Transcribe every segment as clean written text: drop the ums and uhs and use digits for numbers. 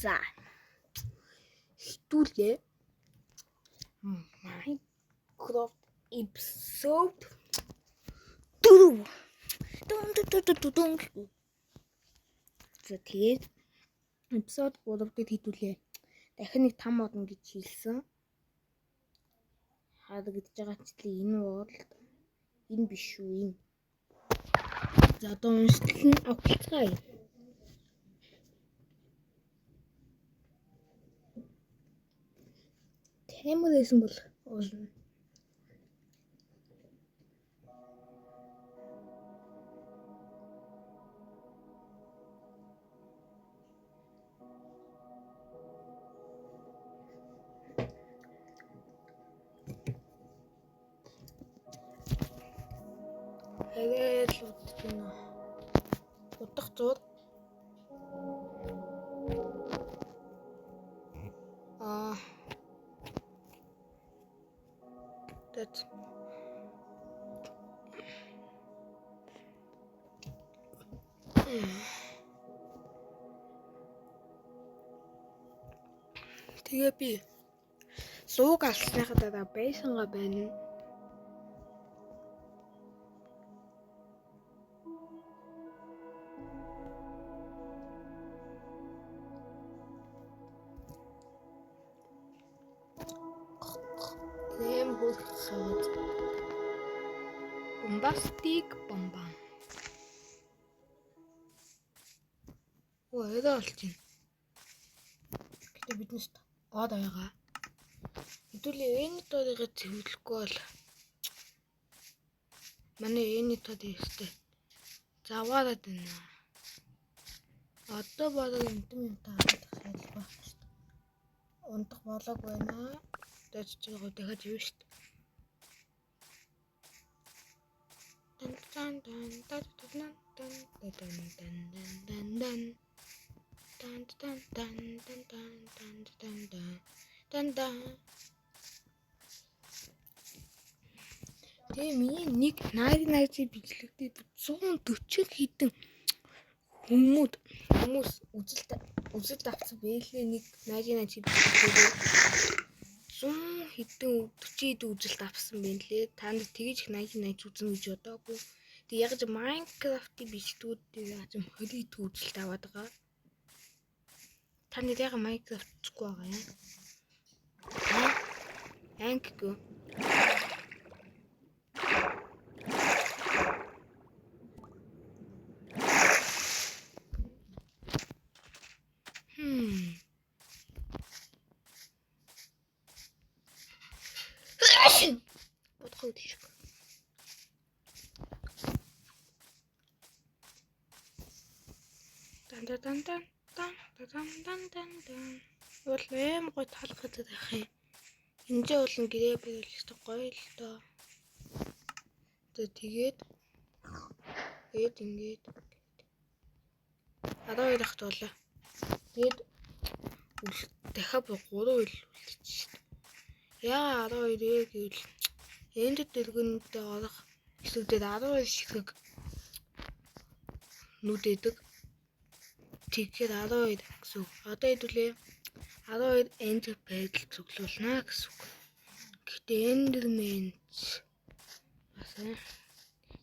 За. Хитүүлээ. Minecraft episode 2. За тэгээд episode 3 дээр хитүүлээ. Дахин нэг там модно гэж хэлсэн. Харагдаж байгаа ч тийм энэ бол энэ биш үү энэ. За одоо уншилтын авахцгаая. Тэмүүлсэн бол уулна. Тэгээд л утгана. Утгах зур. That's тэгээ би сууг алсныхаа дараа байсангаа байна. Bombastic бомбан. Өө эдэ олж байна. Гэтэ биднээс гоод байгаа. Хэдүүлээ энэ тоодыгаа зөвлөхгүй бол манай энэ тоодыг өстэй заваараад байна. Одоо болоо юм таадаг шаардлага байх шүү дээ. Унтах болоог байна. Дэж чигээ дахиж юу шүү дээ. Дан тэгээ миний нэг найз бичлэгтээ 140 хэдэн хүмүүс үзэлт авсан байлээ. Нэг найз бичлэгтээ 100 хэдэн 40 үзэлт авсан байлээ. Та нар тэгэж их найз үзэн гэж бодоогүй. Тэг яг ч Minecraft-ийн бичлэгүүд яг ч холид үзэлт аваад байгаа. Та нар яг Minecraft үзэхгүй байгаа юм. Анкгүй. Бодхоо тийш. Дан. Бол эм гой талхад байх юм. Эндээ болон гэрээ биелэх гоё л доо. Тэгээд ингээд 12 дахь болоо. Тэгээд дахиад 3 үлдчихэж шít. Яа 12 гэвэл энд дэргэнтэй орох хэсэгдээд 12 ширхэг нүдэдэг. Тэгэхээр 12 гэсэн үг. Одоо хэдүүлээ 12 энд байдал цуглуулна гэсэн үг. Гэхдээ эндерменч бас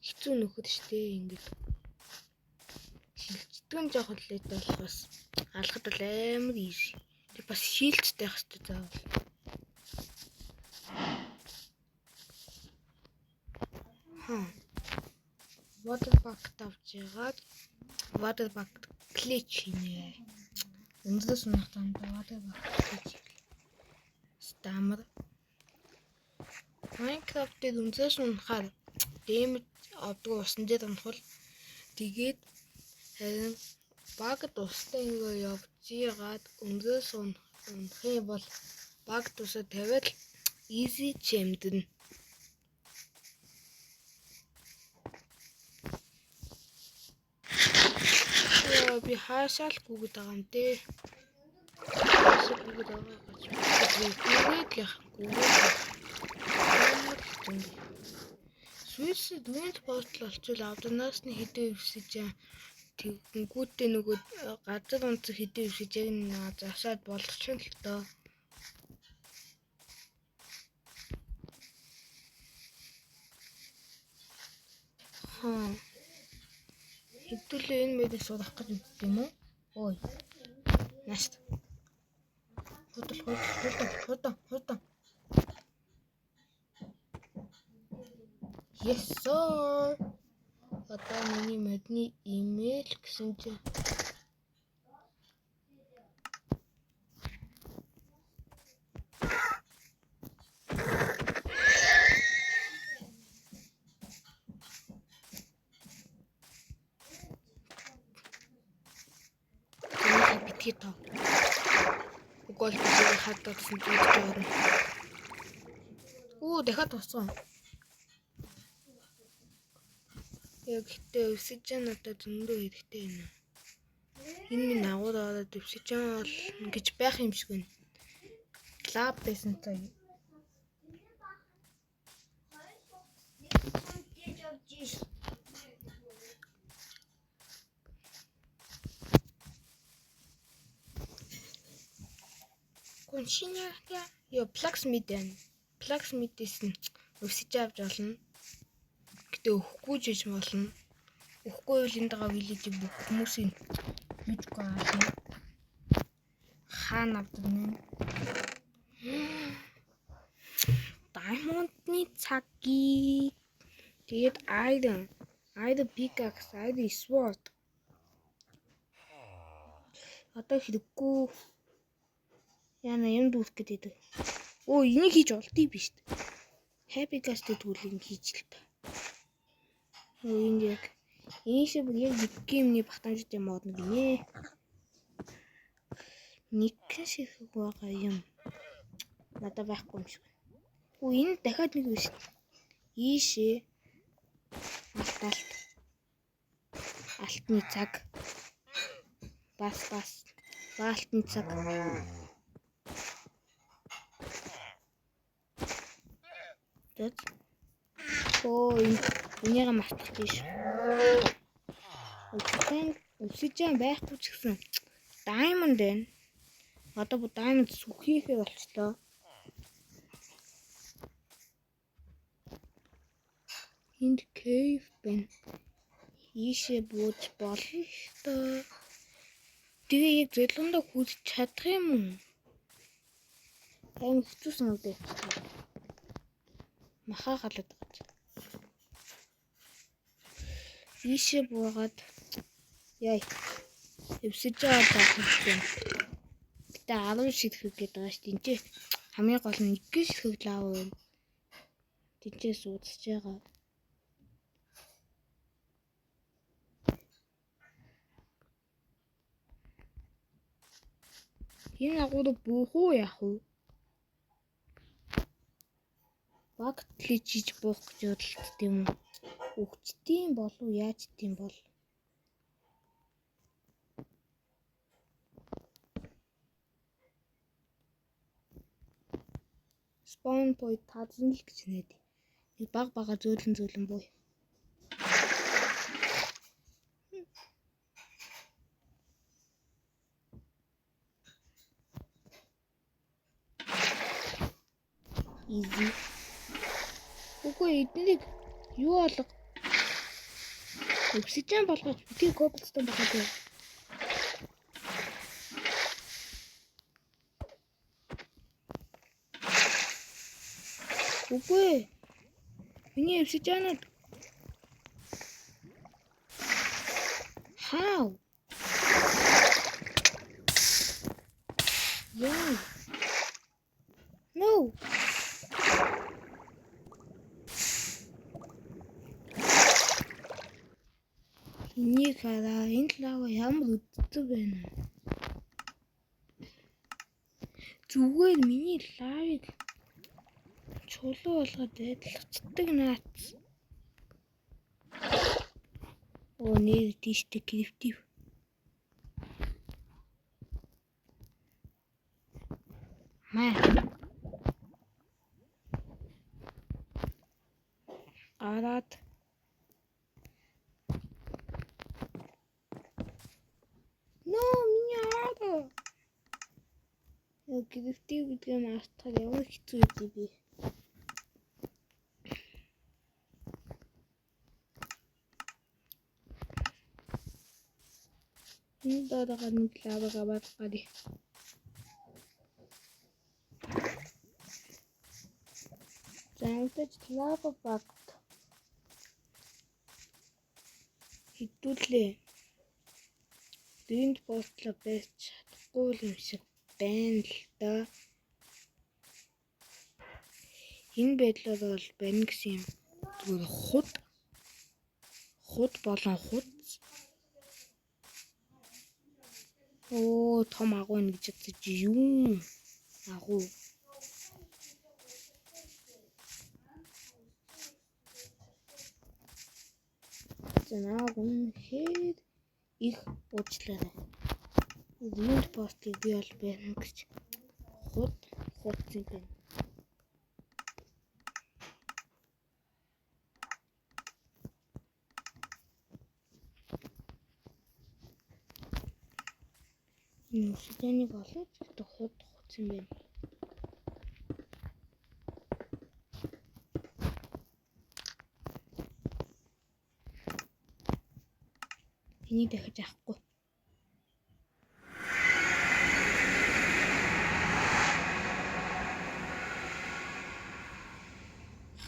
хэцүү нөхөд штэ ингээд шилждэг жоохон лээд болохоос алхад бол амар ийш. Тэг бас шилжтэй байх штэ заавал. Waterpack тавьж яагаад waterpack клич хийнэ. Өнөөс унах танд waterpack клич. Стамер. Minecraft-д өнөөс унахаар дэмж авдаг усан дээр унахвал тэгээд харин баг тустай ингээ явж яагаад өнөөс унах юм бол баг тусаа тавиад easy чимдэн. Би хаашаал гүгэд байгаа юм те. Гүгэд байгаа гэж. Гүгэд яах гүгэд. Switch дүнд постл олчвол авданаас нь хэдэн өвсөж тэгэнгүүтээ нөгөө газар онцог хэдий үсэж яг засаад болгочихно л доо. Хэдүүлээ энэ мэдээ сурах гэж үздэг юм уу? Ой. Наст. Худаа. Yes sir. Одоо миний модны имэйл гэсэн чинь битгий тоо. Угол битгий хатагдсан зүйл жоо. Оо дахиад туссан. Яг гэтээ өсөж надад зөндөө хэрэгтэй байна. Энэ минь агууд аваад өсөж бол ингэж байх юм шиг байна. Лаб байсан цаа. Коншиня яа Blacksmith-ээс нь өсөж авч болно. Гэтэ өөхгүй жиж болно. Өөхгүй бол энэ дагаа вилэж бүх хүмүүсийн юуж gaana. Хаана авдагнэ? Diamond-ны цагийг тэгээд iron pickaxe, iron sword. Одоо хэрэггүй. Яна юм дүүрэх гэдэг. Оо энийг хийж олдъё биш үү? Happy Gas-тэй түүлийг хийж л та. Оо энэ яг ийшээ бүр яг нэг геймний батамжтай мод нэг нэ. Нэг шиг байгаа юм. Надад байхгүй юм шиг. Оо энэ дахиад нэг биш. Ийшээ алтны цаг. Бас алтны цаг. Тэт. Оо энийг мартах тийш. Өсөж байхгүй ч гэсэн diamond байна. Одоо бо diamond сүхийхээ болчлоо. Энд cave байна. Ийшээ бууж болно л доо. Тэгээ яг зэлэндээ хүлж чадах юм уу? Аим хэцүү санагдав. Махаа галаад байгаа ч. Ийшээ буугаад яа. Өвсөж байгаа юм. Гэтэ 10 ширхэг гэдэг байгаа ш. Тинчээ хамгийн гол нь 1 ширхэг лав байна. Тинчээ суудсаж байгаа. Энэ агууд буух уу яах вэ? Багт лижиж буух гэж бодлоо тийм үү? Өгчдийн болов яаж тийм бол? Spawn point таазан л гэж нэд. Нэг бага зөөлөн бууя. Easy. Үгүй эднийг юу алга? Obsidian болгож битгий cobblestone болгоод. Үгүй. Миний obsidian How? Yeah. No. Энийг хараа. Энэ лава ямар үдцэг байна. Зүгээр миний лавыг чулуу болгоод байдлахчдаг наац. Оо нэр тийштэй криптив. Маа. Араад креатив гэдгээ мартахад ямар хэцүү юм бэ? Энэ дөрөг нэг лаваг аваад гарыг. Заавалж лава багт хитүүлээ. Дэнд постлоо байж чадахгүй юм шиг байна л да. Энэ байдлаар бол байна гэсэн юм. Зүгээр худ болон худ. Оо, том агуу нэг гэж бодож юм. Агуу. Зэнаа үнэхээр их уучлаарай. Дэнд постлыг би бол байна гэж худ юм байна. Нүсэнийг олоод худ юм байна. Энийг дахиж авахгүй.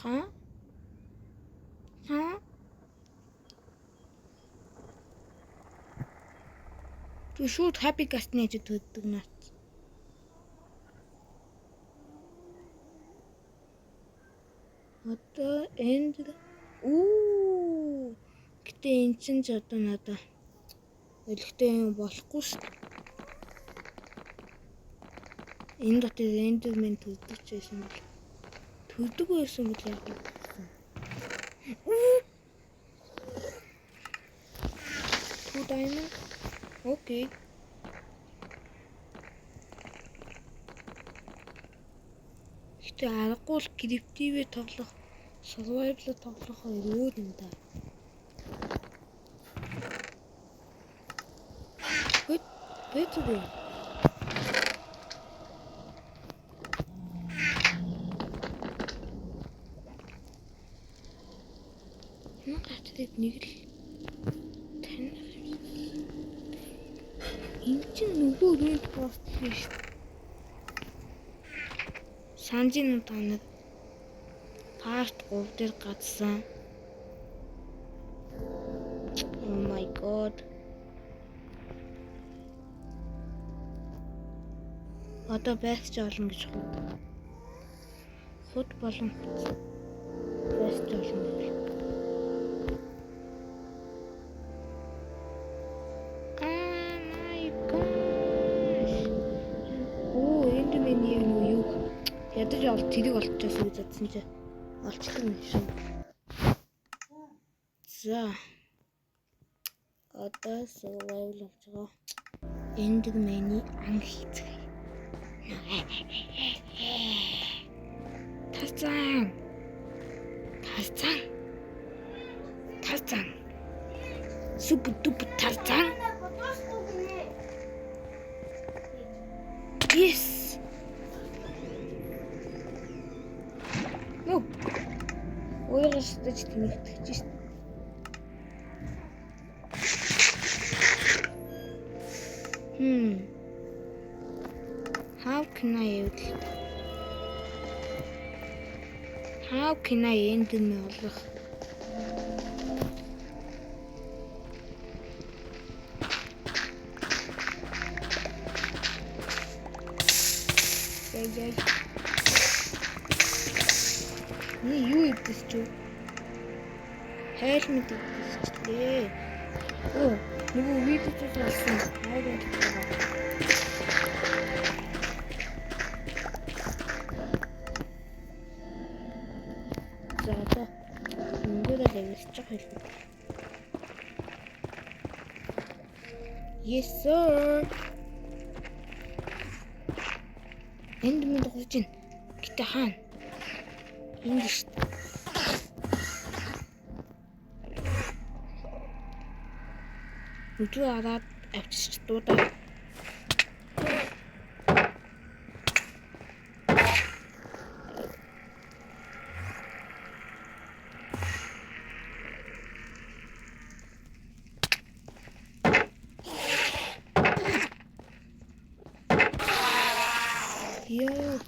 Ха? Tu шууд happy cast-ны ажид төддөг наац. Одоо энд гэтээ эн чинь ч одоо надаа өлегтэй юм болохгүй шүү. Энэ дотор эндермен төддөг ч байсан бол төддөг байсан бол яг юм. Two diamond. Окей. Гэтэ аргагүй л криптивээ тоглох, survival тоглох өөр юм да. Бэтгүй. Нэг л таних юм. Энэ чинь нөгөө үеийн пост биш. Санжин таныг part 3 дээр гацсан. Oh my god. Одоо байсч олно гэж худ болон байсч олно гэж. Ядаж ол тэрийг олчихсан гэж бодсон чи олчлоо юм шиг. За. Одоо survival болж байгаа. Enderman-ий ан хийцгээ. Тарзан. Супер Тарзан. Yes. Ойрос дэж тэнэгтгэж шít. How can I end the olох? Яй. Юу идэж чи? Хайлмт идчихлээ. Нөгөө видеоч болсон. Хайраа. За. Ингээд л явчих хэлбэр. Yes sir. Энд минь дурж байна. Гэтэ хаана? Энд шүү. Өдөө араад авчиж дуудаа. Яа.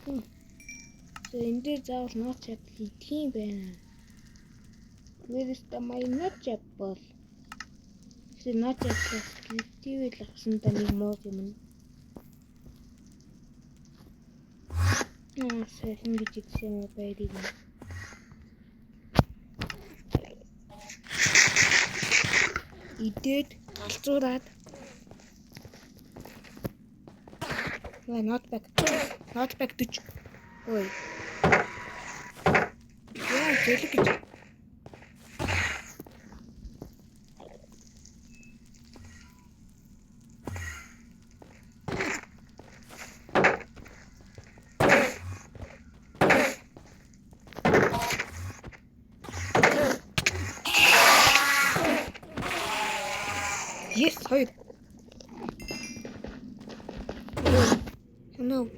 Энд дээр заавал not chapel идэх юм байна. Where is the my not chapel? Not chapel skriptiv л авсан да нэг муу юм. Сайхан гэж хэлсэн байрыг. Идээд галзуураад. Not back гэж. Ой. Яа, зэлэг гэж. Yes, хоёр. No.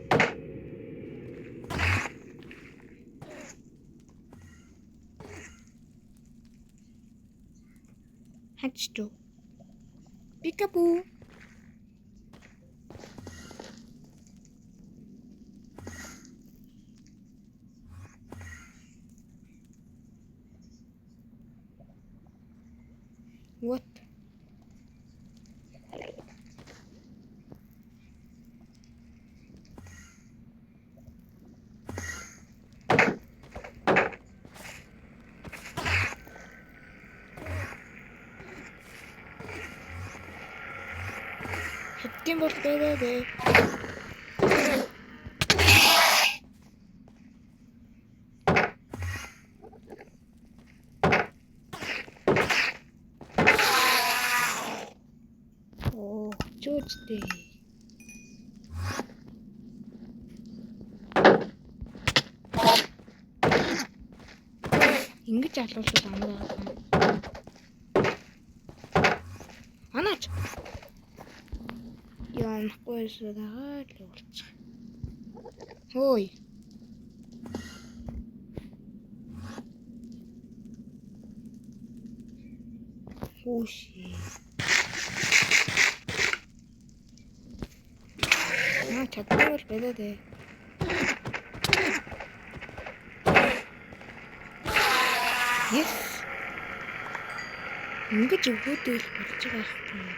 Хачту. Пикапу. What? Хэдийн бол бэлээ. Оо, чөөчтэй. Ингэж алуулвал амраа. Анаач. Яанахгүй суугаа л болчих. Хөөе. Хөөши. чадвар байлаа дээ. Yes. Ингэж өгөөдөл болж байгаа юм.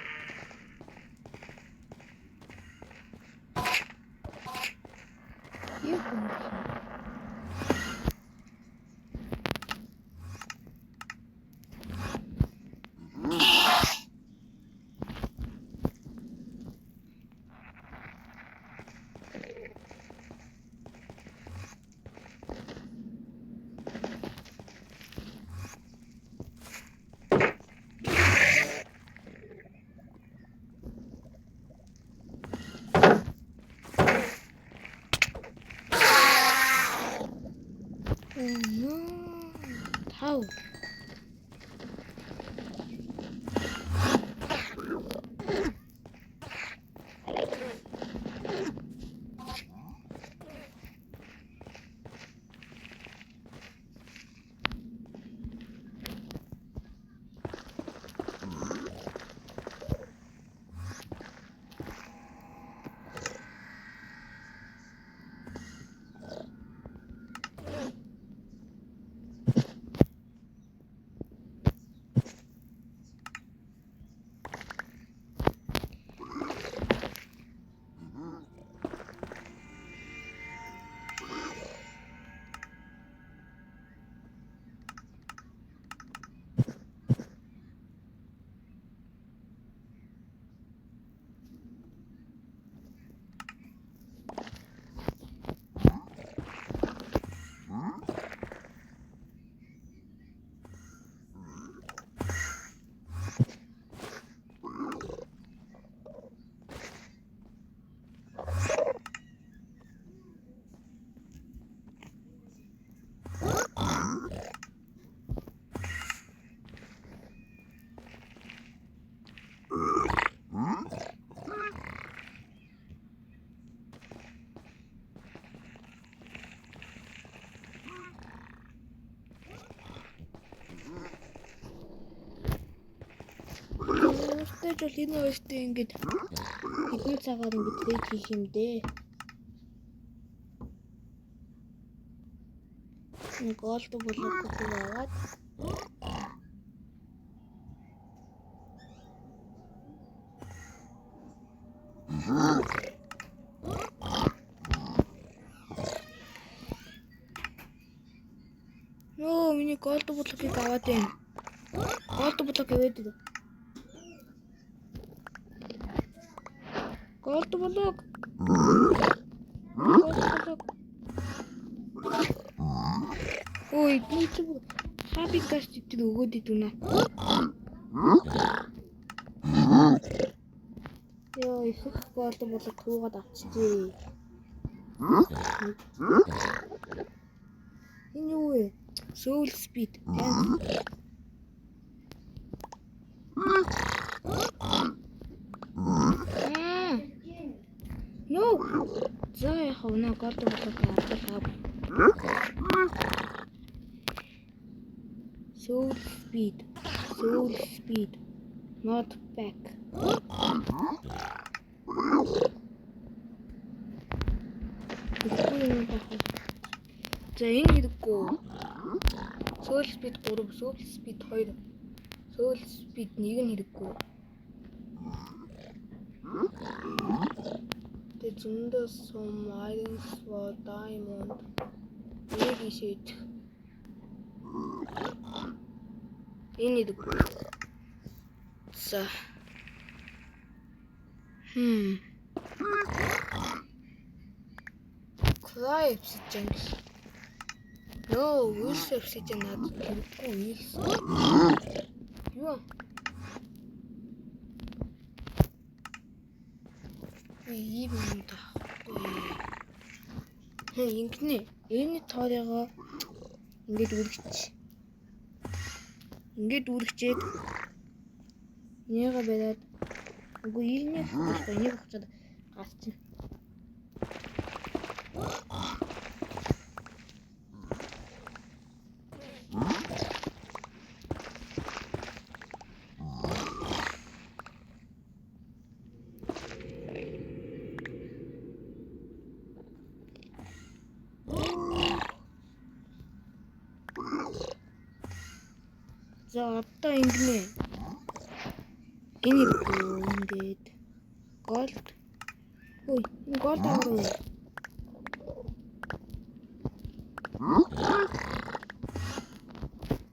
No. How? Тэгж бол энэ хоёртой ингэж хэдэн цагаар ингэж дээд хийх юм дээ. голд блокыг аваад Нөө миний голд блокыг аваад байна. Голд блок аваад. Голд блок. Ой, би ч хабитас гэдэг өгөөд идвнэ. Йоо, их голд блок туугаад авчихжээ. Энэ юу вэ? Soul speed. No. За яах вэ? Голд блок авах. Soul speed. Not back. За энэ хэрэггүй. Soul speed 3, soul speed 2. Soul speed 1 нь хэрэггүй. The Zunda some items for diamond. Maybe shit. Энэ хэрэггүй. За. Cry obsidian. No, Wolf obsidian надад хэрэггүй. Юу? Ийм юм таахгүй. Ингэнэ. Энэ тоорыгоо ингээд үргэчээд нэга бариад үгүй ийний хавчаа энийг хавчаад гарчих. За одоо ингэнэ. Энэ ингээд голд. Ой, энэ голд авах.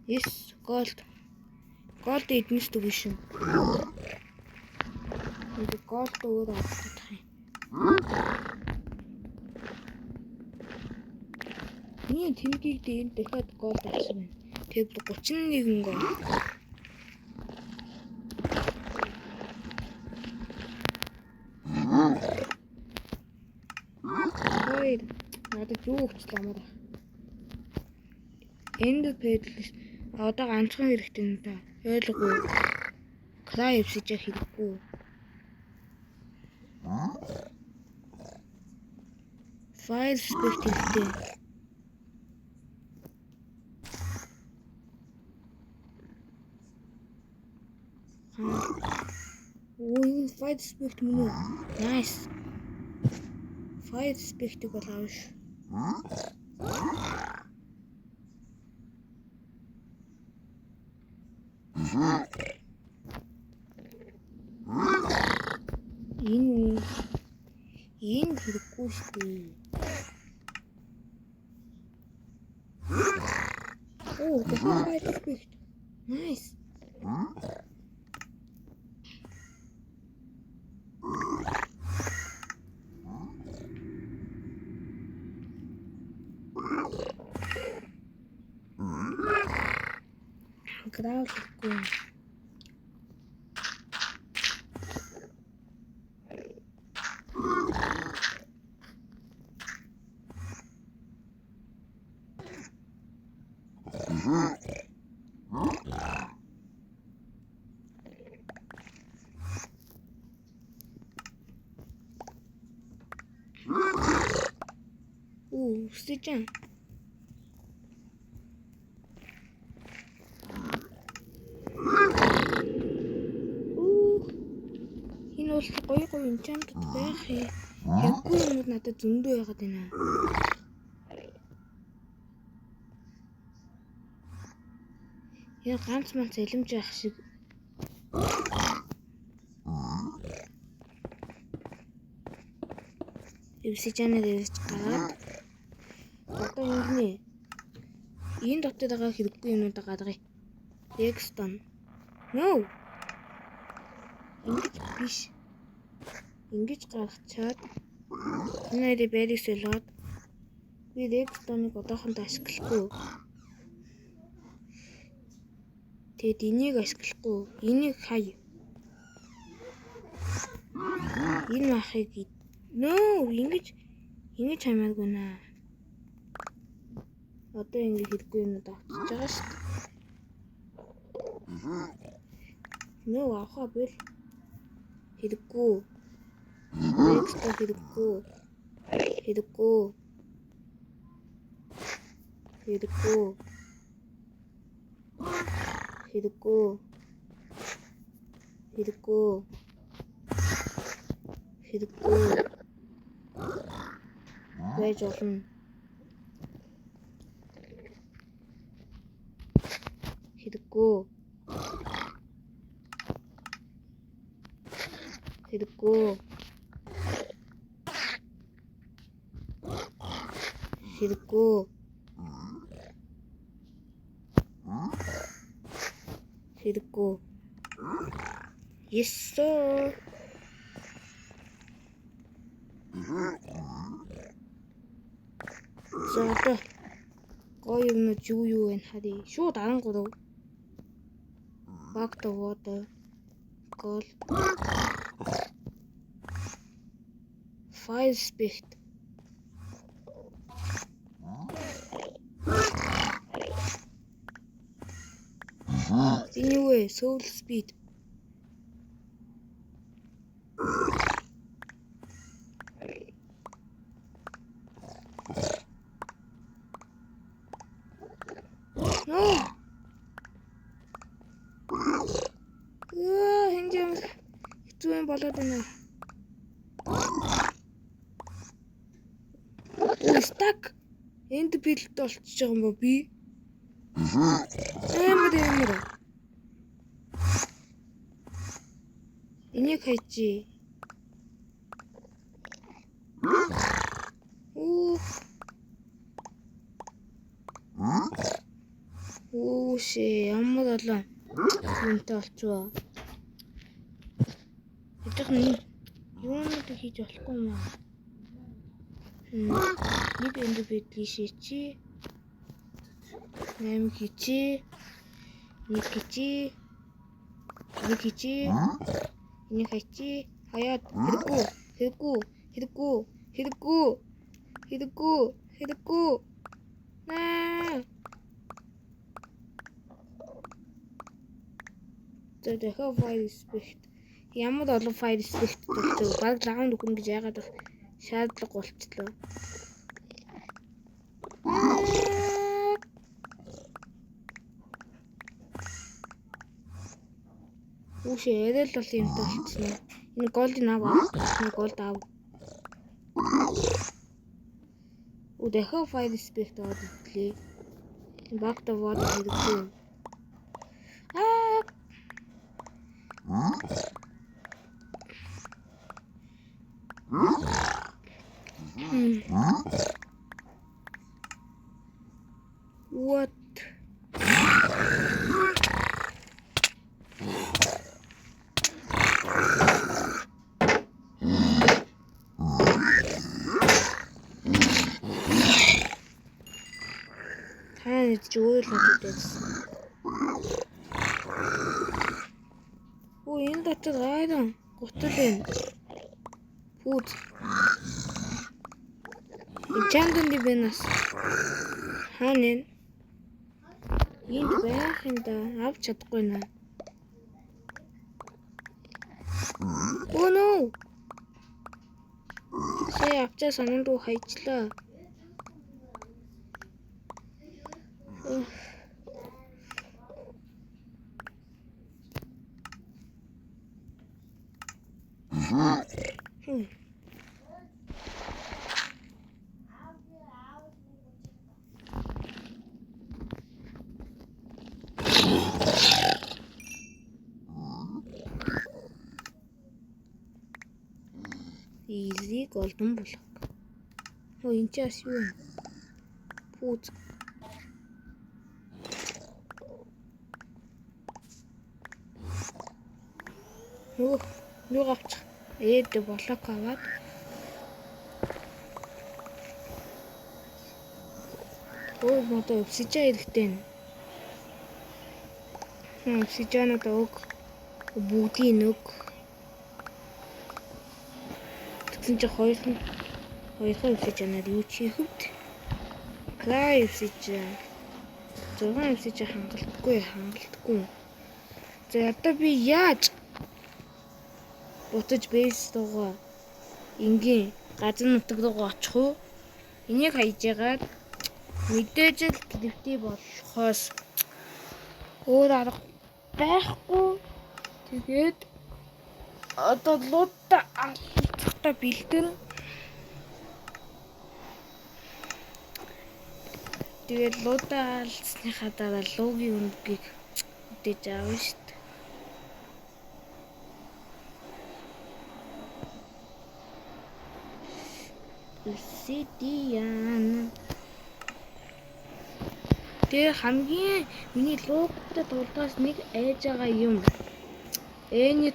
Yes, голд. Голд эднэс дгүй шүү. Энэ голд өөр авах юм. Миний тэмдгийг дээр дахиад голд авсан байна. Тэбл 31 гол. Ой, надад юу өгчлээ амаар. Энд пэдлс одоо ганцхан хэрэгтэй юм да. Ойлгоо. Край өвсөж хэрэггүй. File perspective. Ой, file perspective мөн. Nice. File perspective болоош. Энэ хэрэггүй шүү. Oh, the file perspective. Nice. Граулгүй. Стичэн. Энэ бол гоё энчант байх юм. Яггүй юм надад зөндөө яагаад байна. Энэ ганц манц элемж ах шиг. Эвсижанаа дээрч гараад одоо ингэнэ. Энэ дотор байгаа хэрэггүй юмнуудаа гаргая. Рекстон. No. Ингэж биш. Ингэж гаргачаад энэ бэрис солиод би рекстоныг одоохондоо ашиглахгүй. Тэгэд энийг ашиглахгүй. Энийг хай. Энэ махыг No, ингэж хаймааргүй наа. Одоо ингэ хэрэггүй юмнууд авчиж байгаа шүү дээ. No, авах бил хэрэггүй. Экстра хэрэггүй. Хэрэггүй. Хэрэггүй. Хэрэггүй. Хэрэггүй. Хэрэггүй. Байж болно. Хэрэггүй. Хэрэггүй. Хэрэггүй. Хэрэггүй. Yes sir. За одоо гоё юмнууд юу вэ харъя. Шууд 13. Back to water. Gold. Fire speed. Anyway, soul speed. No. Хинжим хэцүү болоод байна. Stuck. Энд билд болчихж байгаа юм ба би. Амар. Энийг хайчи. Ямар болоо. Үнтэй болчихвоо. Хэдих нэг юунууд хийж болохгүй юм аа. Нэг энд бидлишээчи. 8 хийчи. Нэг хийчи. Нэг хийчи. Энийг хайчи. Хаяад хэрэггүй. Наа. Тэгэхээр fire speed. Ямар олон fire speed болчихсон. Баг лаганд өгнө гэж яагаад шаардлага болчихлоо. Эрэл бол юмтай болчихсон. Энэ голдын аав. Энэ голд аав. Дахиад fire speed аваад ирлээ. Back to water хэрэггүй. What? Жуул надад. Энэ дотор гайдан гутал байна. Фуд. Чандын дибэнас. Ханин. Энд байх юм да. Авч чадахгүй наа. Oh no. Сая авчаа санаанд руу хайчлаа. Easy golden block. Оо энэ ч бас юу юм? Пүүз. Юу авчих? Блок аваад. Оо модоо обсижен хэрэгтэй нэ. Обсиженод өг бүгдийн өг. Тэгсэн чи хоёрхан обсиженаар юу хийх вэ? Край обсижен. 6 обсижен хангалтгүй. За одоо би яаж бутаж бейс руугаа ингийн газар нутаг руугаа очих вэ? Энийг хайж яагаад мэдээж л гэрвти болохоос өөр арга байхгүй. Тэгээд одоо луудаа алхахтаа бэлдэн. Тэгээд луудаа алсныхаа дараа луугийн өнгийг мэдээж аавна шүү дээ. Obsidian. Тэгээ хамгийн миний луугтай дурдаас нэг айж байгаа юм. Эний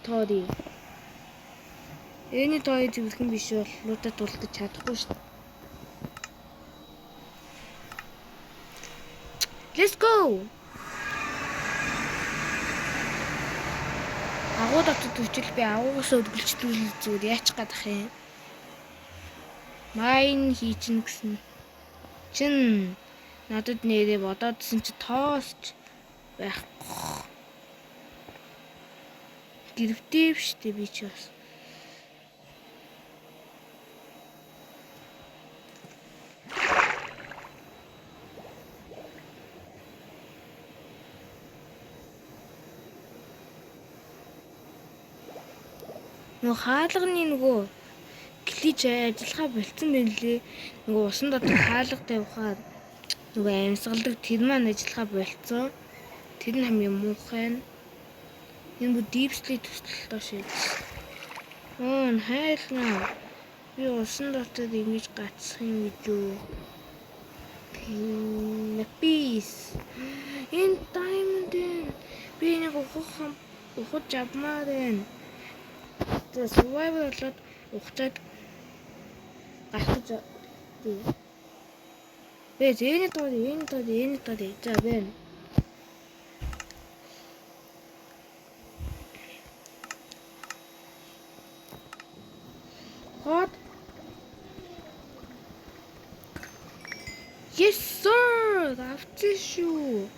тоори зөвлөх юм биш бол луудаа дулдаж чадахгүй шүү дээ. Let's go. Агуу дотор төвчл би агуугаас өдгөлжлүүлэх зүгээр яачих гадах юм. Майн хийчин гэсэн чин надад нэрээ бодоодсэн чи тоосч байхгүй. Гэрвтэв штэ би ч бас. Хаалганы нөгөө клич ажиллахаа болцсон байлээ. Нөгөө усан дотор хаалга тавихаар нөгөө амьсгалдаг тэр маань ажиллахаа болцсон. Тэр нь хамгийн муухай нь. Энэ бүр дипслей төсөлтөө шийдэж. Хайлнаа. Би усан дотор ингэж гацсах юм гэж юу? Lapis. Энэ diamond. Би нэг ухаж авмаар байна. За survival болоод ухацаад гацж тий. Эний тоори. За байна. What? Yes sir. Авчих шүү.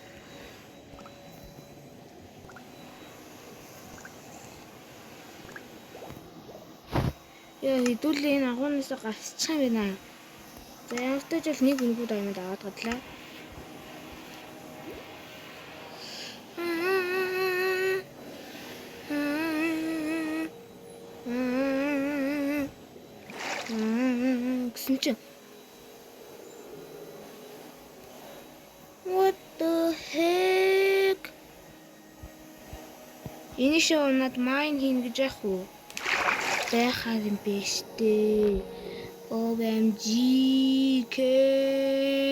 Яа хэдүүлээ энэ агуунаас гарчих юм байна. За ямартай ч нэг үнгүүд аймад аваад гадлаа. Гэсэн чинь What the heck? Энэ шоу над майн хийн гэж яах вэ? Байхаар юм биш дээ. OMG cave.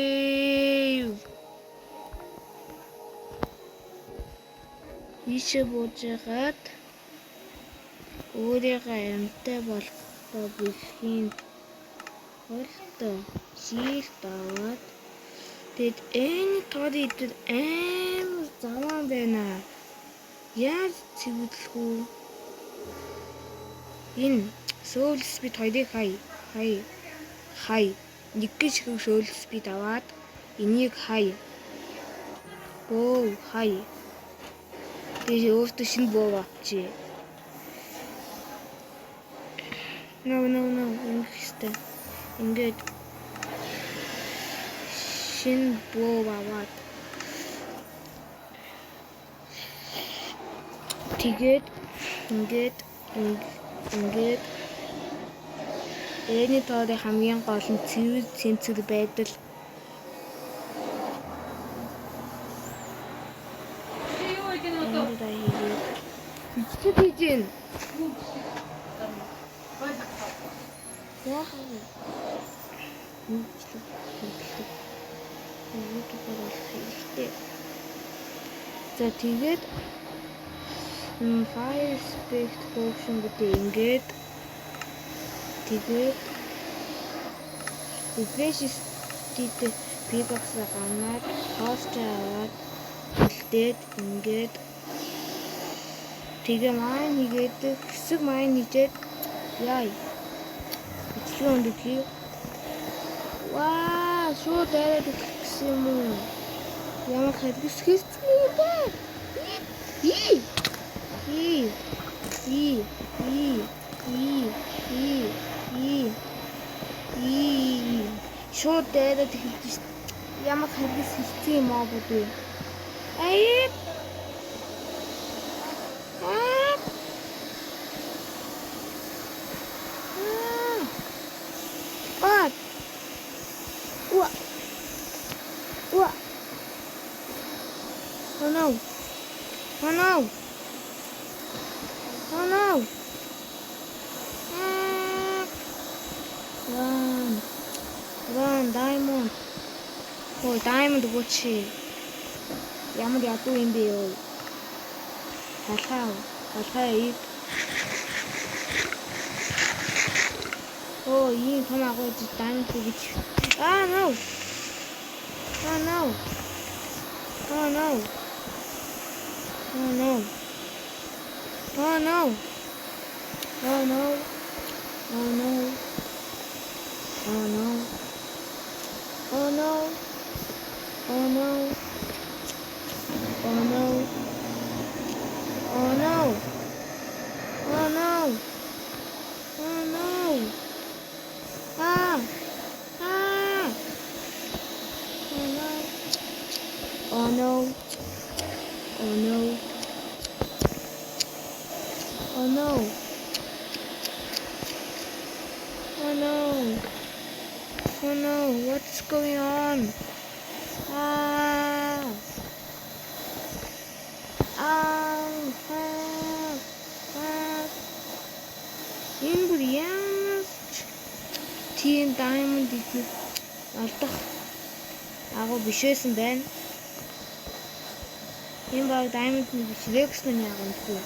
Ишээ буужгаад өөрийгөө амтай болохоо бүлхийн болтой шил даваад тэгэд энэ тоори дээр амар заван байна. Яаж цэвэрлэх үү? Энэ soul speed хоёрыг хай. Нэг гэж soul speed аваад энийг хай. Хай. Тэгээ өөртөө шинэ боо авчи. No. Ингэхтэй. Ингээд шинэ боо аваад тэгээд ингээд эний тоори хамгийн гол нь цэвэр байдал. Бичиж Яахаа нийтлэг хэлбэлдэг. YouTube-аар болох хэрэгтэй. За тэгээд Fire Spect Potion гэдэг ингээд тэгээд Refresh State P-box-а ганаад host аваад хэлдээд ингээд тэгээ маань хийгээд хэсэг маань хийжээд яа бичлэг өндөг хий. Ваа шууд дайраад гэсэн юм уу? Ямар хэвчээс хийсэн юм бэ? Шууд дайраад хэлж ямар хэвчээс хийсэн юм аа бүдээ. Ай Oh no! Oh no! Oh no! Run! Run, Diamond! Oh, Diamond watch. Ямар ядуу юм бэ ёо. Халхаа ийг. Oh, ийм том агуу Diamond гэж. Ah no! Oh no! Oh no! Oh no! Oh no! Oh no! Oh no! Oh no! Oh no! Oh no! Oh no! Oh no! Oh no! Oh no! Ah! Ah! Oh no! Oh no! Oh no! Oh no! Oh no! Oh no! What's going on? Ah! Ah! Ah! Ah! Энэ бүр ямар тийм Diamond их алдах агуу биш байсан байна. Энэ баг Diamond биш Redstone яг юм шүү.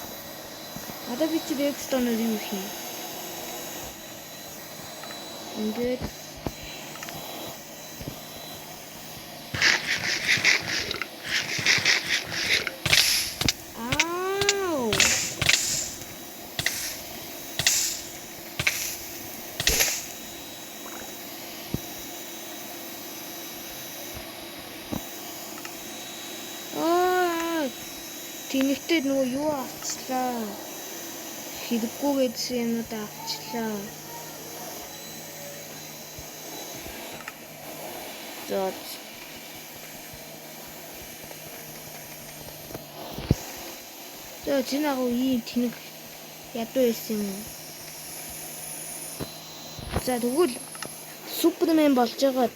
Одоо би чи Redstone-оор юу хий? Ингээд тэнэгтэй нөгөө юу авчлаа. Хэрэггүй гэсэн юмнууд авчлаа. За. За чинь агуу ийм тэнэг ядуу байсан юм уу? За тэгвэл Супермен болж байгаад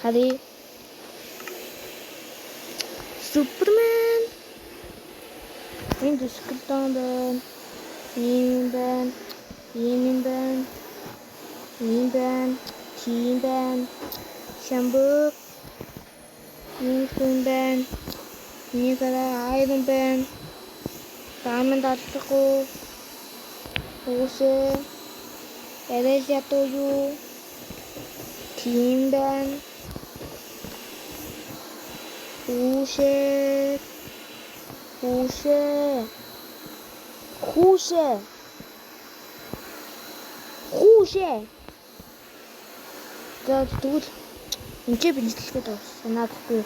харъя. Супермен энэ скелетон байна. Ийм байна. Тийм байна. Шамбур. Ийм байна. Ийм айрон байна. Diamond алдахгүй. Уусээ. Эрэл ядуу юу? Тийм байна. Хушээ. За тэгвэл энэ ч бичлэгээ дуусна гэхгүй.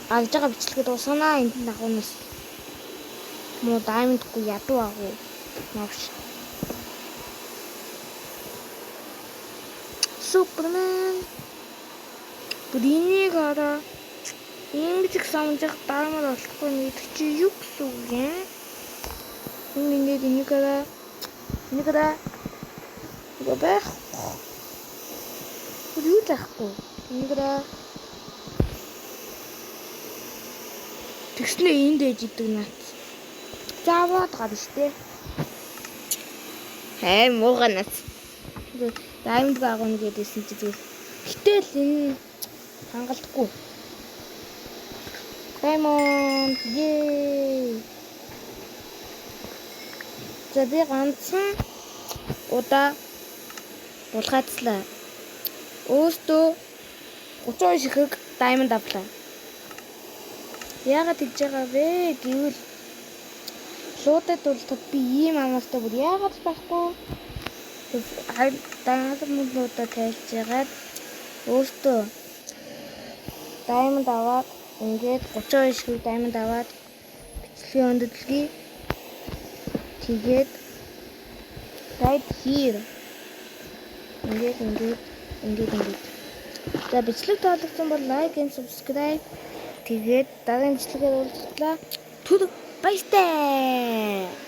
Агж байгаа бичлэгээ дуусна. Энд дагуунаас муу Diamond-гүй ядуу агуу. Навш. Супермен. Бүдинийг хараа. Ингэж самжих Diamond болохгүй нэг чи юу гэсэн үг юм? Ингээд энийг хараа. Гобэх. Юу таахгүй. Ингээд тэгснэ энд ээж идэг наац. Зааваад гар штэ. Муугаа наац. Diamond агуун гэдээсэн чи зүгээр. Гэтэл энэ хангалтгүй. Diamond yay. За би ганцхан удаа булгаацлаа. Өөртөө 32 ширхэг Diamond авлаа. Яагаад тэгж байгаа вэ гэвэл луудад бол би ийм амартай бүр яагаад байхгүй. Diamond-уудаа тайлж яагаад өөртөө Diamond аваад ингээд 32 ширхэг Diamond аваад бичлэгийн өндөрлөгийг тэгээд right here ингээд за бичлэг таалагдсан бол лайк and subscribe тэгээд дараагийн бичлэгээр уулзлаа. Түр баяртай.